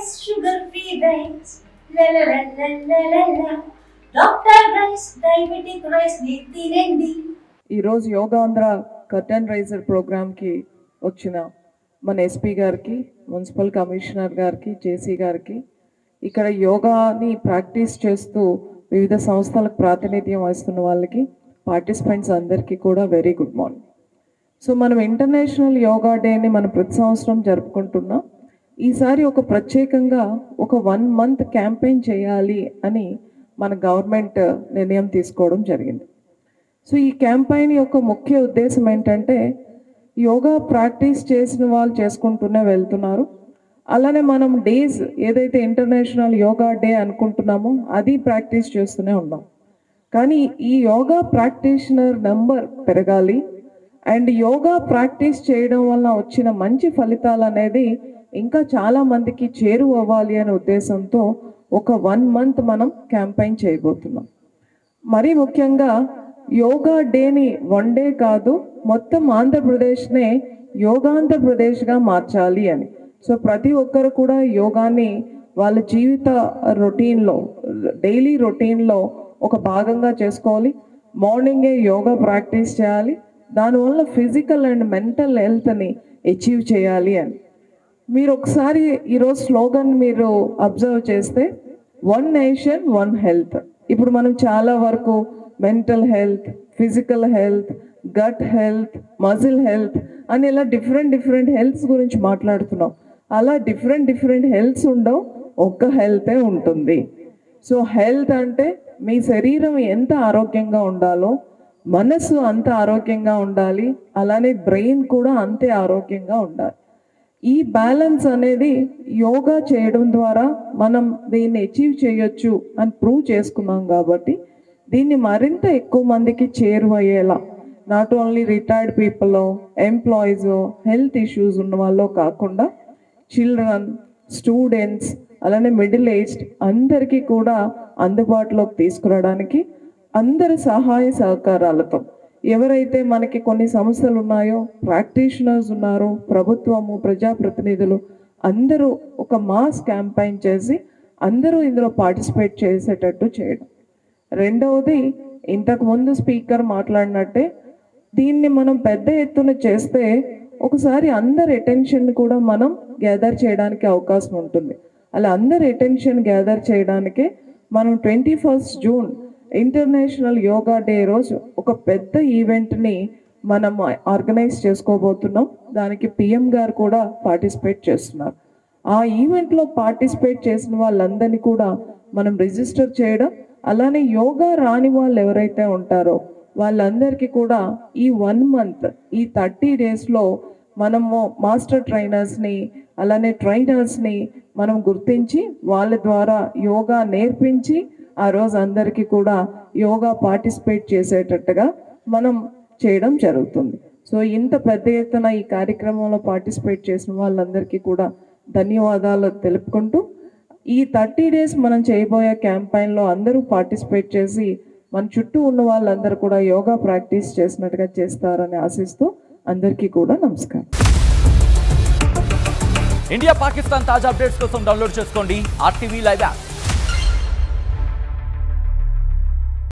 rice, sugar-free rice. La la la la la la la. Doctor rice, diabetic rice, తినండి. ఈరోజు Yogandhra curtain raiser ప్రోగ్రామ్కి వచ్చిన మన SP గారికి, మున్సిపల్ కమిషనర్ గారికి, జేసీ గారికి, ఇక్కడ యోగాని ప్రాక్టీస్ చేస్తూ వివిధ సంస్థలకు ప్రాతినిధ్యం వహిస్తున్న వాళ్ళకి, పార్టిసిపెంట్స్ అందరికీ కూడా వెరీ గుడ్ మార్నింగ్. సో మనం ఇంటర్నేషనల్ యోగా డేని మనం ప్రతి సంవత్సరం జరుపుకుంటున్నాం. ఈసారి ఒక ప్రత్యేకంగా ఒక 1 month క్యాంపెయిన్ చేయాలి అని మన గవర్నమెంట్ నిర్ణయం తీసుకోవడం జరిగింది. సో ఈ క్యాంపెయిన్ యొక్క ముఖ్య ఉద్దేశం ఏంటంటే, యోగా ప్రాక్టీస్ చేసిన వాళ్ళు చేసుకుంటూనే వెళ్తున్నారు. అలానే మనం డేస్ ఏదైతే ఇంటర్నేషనల్ యోగా డే అనుకుంటున్నామో అది ప్రాక్టీస్ చేస్తూనే ఉన్నాం. కానీ ఈ యోగా ప్రాక్టీషనర్ నెంబర్ పెరగాలి అండ్ యోగా ప్రాక్టీస్ చేయడం వల్ల వచ్చిన మంచి ఫలితాలు అనేది ఇంకా చాలామందికి చేరువవ్వాలి అనే ఉద్దేశంతో ఒక 1 month మనం క్యాంపెయిన్ చేయబోతున్నాం. మరీ ముఖ్యంగా యోగా డేని 1 day కాదు, మొత్తం ఆంధ్రప్రదేశ్నే యోగాంధ్రప్రదేశ్గా మార్చాలి అని. సో ప్రతి ఒక్కరు కూడా యోగాని వాళ్ళ జీవిత రొటీన్లో, డైలీ రొటీన్లో ఒక భాగంగా చేసుకోవాలి. మార్నింగే యోగా ప్రాక్టీస్ చేయాలి. దానివల్ల ఫిజికల్ అండ్ మెంటల్ హెల్త్ని అచీవ్ చేయాలి అని. మీరు ఒకసారి ఈరోజు స్లోగన్ మీరు అబ్జర్వ్ చేస్తే, 1 nation 1 health. ఇప్పుడు మనం చాలా వరకు mental health, physical health, gut health, muscle health అని ఇలా డిఫరెంట్ హెల్త్స్ గురించి మాట్లాడుతున్నాం. అలా డిఫరెంట్ హెల్త్స్ ఉండవు, ఒక్క హెల్తే ఉంటుంది. సో హెల్త్ అంటే మీ శరీరం ఎంత ఆరోగ్యంగా ఉండాలో మనసు అంత ఆరోగ్యంగా ఉండాలి, అలానే బ్రెయిన్ కూడా అంతే ఆరోగ్యంగా ఉండాలి. ఈ బ్యాలెన్స్ అనేది యోగా చేయడం ద్వారా మనం దీన్ని అచీవ్ చేయొచ్చు అని ప్రూవ్ చేసుకున్నాం. కాబట్టి దీన్ని మరింత ఎక్కువ మందికి చేరువయ్యేలా, not only retired people, employees, health issues ఉన్న వాళ్ళు కాకుండా చిల్డ్రన్, స్టూడెంట్స్, అలానే మిడిల్ ఏజ్డ్ అందరికీ కూడా అందుబాటులోకి తీసుకురావడానికి అందరి సహాయ సహకారాలతో, ఎవరైతే మనకి కొన్ని సంస్థలు ఉన్నాయో, ప్రాక్టీషనర్స్ ఉన్నారు, ప్రభుత్వము, ప్రజాప్రతినిధులు అందరూ ఒక మాస్ క్యాంపెయిన్ చేసి అందరూ ఇందులో పార్టిసిపేట్ చేసేటట్టు చేయడం. రెండవది, ఇంతకుముందు స్పీకర్ మాట్లాడినట్టే దీన్ని మనం పెద్ద ఎత్తున చేస్తే ఒకసారి అందరి అటెన్షన్ కూడా మనం గ్యాదర్ చేయడానికి అవకాశం ఉంటుంది. అలా అందరి అటెన్షన్ గ్యాదర్ చేయడానికే మనం 21st June international yoga day రోజు ఒక పెద్ద ఈవెంట్ని మనం ఆర్గనైజ్ చేసుకోబోతున్నాం. దానికి పిఎం గారు కూడా పార్టిసిపేట్ చేస్తున్నారు. ఆ ఈవెంట్లో పార్టిసిపేట్ చేసిన వాళ్ళందరినీ కూడా మనం రిజిస్టర్ చేయడం, అలానే యోగా రాని వాళ్ళు ఎవరైతే ఉంటారో వాళ్ళందరికీ కూడా ఈ 1 month, ఈ 30 daysలో మనము మాస్టర్ ట్రైనర్స్ని, అలానే ట్రైనర్స్ని మనం గుర్తించి వాళ్ళ ద్వారా యోగా నేర్పించి ఆ రోజు అందరికీ కూడా యోగా పార్టిసిపేట్ చేసేటట్టుగా మనం చేయడం జరుగుతుంది. సో ఇంత పెద్ద ఎత్తున ఈ కార్యక్రమంలో పార్టిసిపేట్ చేసిన వాళ్ళందరికీ కూడా ధన్యవాదాలు తెలుపుకుంటూ, ఈ 30 days మనం చేయబోయే క్యాంపెయిన్లో అందరూ పార్టిసిపేట్ చేసి మన చుట్టూ ఉన్న వాళ్ళందరూ కూడా యోగా ప్రాక్టీస్ చేసినట్టుగా చేస్తారని ఆశిస్తూ అందరికీ కూడా నమస్కారం. ఇండియా పాకిస్తాన్ తాజా అప్డేట్స్ కోసం డౌన్లోడ్ చేసుకోండి RTV Live యాప్.